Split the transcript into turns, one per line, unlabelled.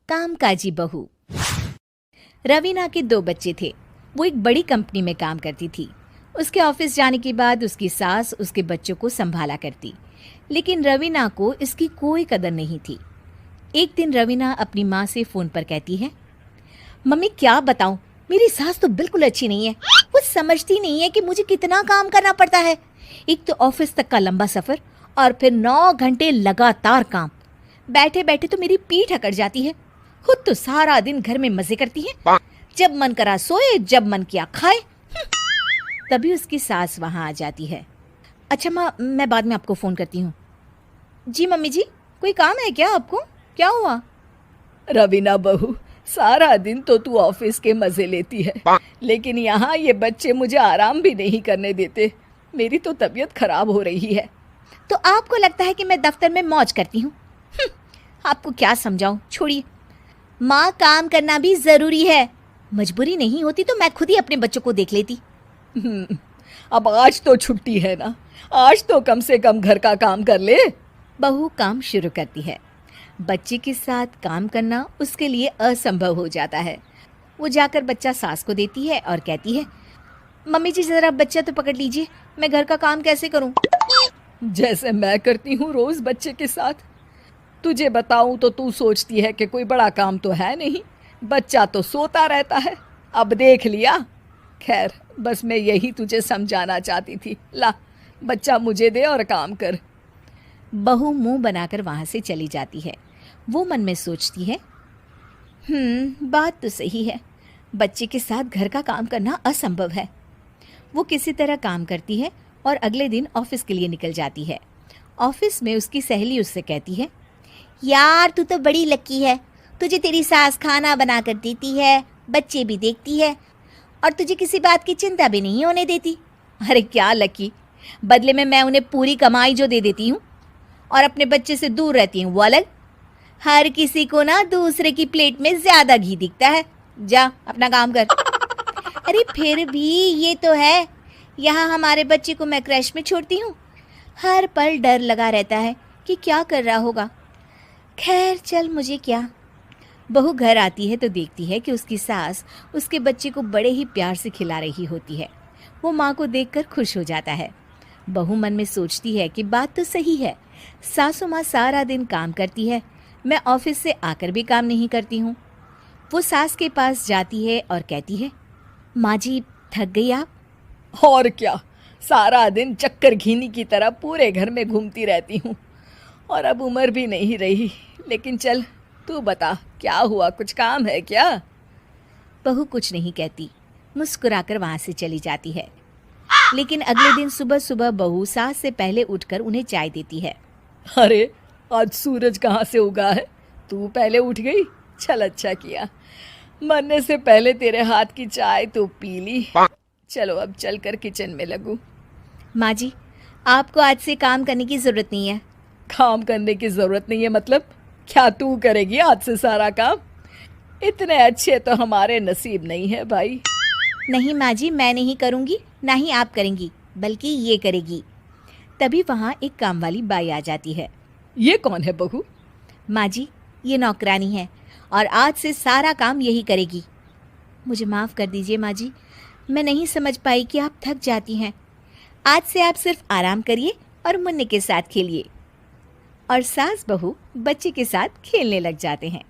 कामकाजी बहू। रवीना के 2 बच्चे थे। वो एक बड़ी कंपनी में काम करती थी। उसके ऑफिस जाने के बाद उसकी सास उसके बच्चों को संभाला करती, लेकिन रवीना को इसकी कोई कदर नहीं थी। एक दिन रवीना अपनी माँ से फ़ोन पर कहती है, मम्मी क्या बताऊं, मेरी सास तो बिल्कुल अच्छी नहीं है। वो समझती नहीं है कि मुझे कितना काम करना पड़ता है। एक तो ऑफिस तक का लंबा सफ़र और फिर 9 घंटे लगातार काम। बैठे बैठे तो मेरी पीठ अकड़ जाती है। खुद तो सारा दिन घर में मजे करती है, जब मन करा सोए, जब मन किया खाए। तभी उसकी सास वहां आ जाती है। अच्छा माँ, मैं बाद में आपको फ़ोन करती हूँ। जी मम्मी जी, कोई काम है क्या आपको? क्या हुआ?
रवीना बहू, सारा दिन तो तू ऑफिस के मजे लेती है, लेकिन यहाँ ये बच्चे मुझे आराम भी नहीं करने देते। मेरी तो तबीयत खराब हो रही है।
तो आपको लगता है कि मैं दफ्तर में मौज करती हूँ? आपको क्या समझाऊं, छोड़िए। माँ, काम करना भी ज़रूरी है। मजबूरी नहीं होती तो मैं खुद ही अपने बच्चों को देख लेती।
अब आज तो छुट्टी है ना, आज तो कम से कम घर का काम कर ले।
बहू काम शुरू करती है। बच्चे के साथ काम करना उसके लिए असंभव हो जाता है। वो जाकर बच्चा सास को देती है और कहती है, मम्मी जी ज़रा बच्चा तो पकड़ लीजिए, मैं घर का काम कैसे करूं?
जैसे मैं करती हूँ रोज बच्चे के साथ। तुझे बताऊं तो तू सोचती है कि कोई बड़ा काम तो है नहीं, बच्चा तो सोता रहता है। अब देख लिया। खैर, बस मैं यही तुझे समझाना चाहती थी। ला, बच्चा मुझे दे और काम कर।
बहू मुंह बनाकर वहां से चली जाती है। वो मन में सोचती है, बात तो सही है, बच्चे के साथ घर का काम करना असंभव है। वो किसी तरह काम करती है और अगले दिन ऑफिस के लिए निकल जाती है। ऑफिस में उसकी सहेली उससे कहती है, यार तू तो बड़ी लकी है, तुझे तेरी सास खाना बना कर देती है, बच्चे भी देखती है और तुझे किसी बात की चिंता भी नहीं होने देती। अरे क्या लकी, बदले में मैं उन्हें पूरी कमाई जो दे देती हूँ और अपने बच्चे से दूर रहती हूँ वो अलग। हर किसी को ना दूसरे की प्लेट में ज़्यादा घी दिखता है। जा अपना काम कर। अरे फिर भी ये तो है, यहाँ हमारे बच्चे को मैं क्रैश में छोड़ती हूँ, हर पल डर लगा रहता है कि क्या कर रहा होगा। खैर चल, मुझे क्या। बहू घर आती है तो देखती है कि उसकी सास उसके बच्चे को बड़े ही प्यार से खिला रही होती है। वो माँ को देखकर खुश हो जाता है। बहू मन में सोचती है कि बात तो सही है, सासू माँ सारा दिन काम करती है, मैं ऑफिस से आकर भी काम नहीं करती हूँ। वो सास के पास जाती है और कहती है, माँ जी थक गई आप?
और क्या, सारा दिन चक्कर घीनी की तरह पूरे घर में घूमती रहती हूँ और अब उम्र भी नहीं रही। लेकिन चल तू बता, क्या हुआ, कुछ काम है क्या?
बहू कुछ नहीं कहती, मुस्कुराकर वहाँ से चली जाती है। लेकिन अगले दिन सुबह सुबह बहू सास से पहले उठकर उन्हें चाय देती है।
अरे आज सूरज कहाँ से उगा है, तू पहले उठ गई। चल अच्छा किया, मरने से पहले तेरे हाथ की चाय तो पी ली। चलो अब चलकर किचन में लगूं।
माँ जी, आपको आज से काम करने की ज़रूरत नहीं है।
काम करने की ज़रूरत नहीं है मतलब? क्या तू करेगी आज से सारा काम? इतने अच्छे तो हमारे नसीब नहीं है भाई।
नहीं माँ जी, मैं नहीं करूँगी, ना ही आप करेंगी, बल्कि ये करेगी। तभी वहाँ एक काम वाली बाई आ जाती है।
ये कौन है बहू?
माँ जी, ये नौकरानी है और आज से सारा काम यही करेगी। मुझे माफ़ कर दीजिए माँ जी, मैं नहीं समझ पाई कि आप थक जाती हैं। आज से आप सिर्फ आराम करिए और मुन्ने के साथ खेलिए। और सास बहू बच्चे के साथ खेलने लग जाते हैं।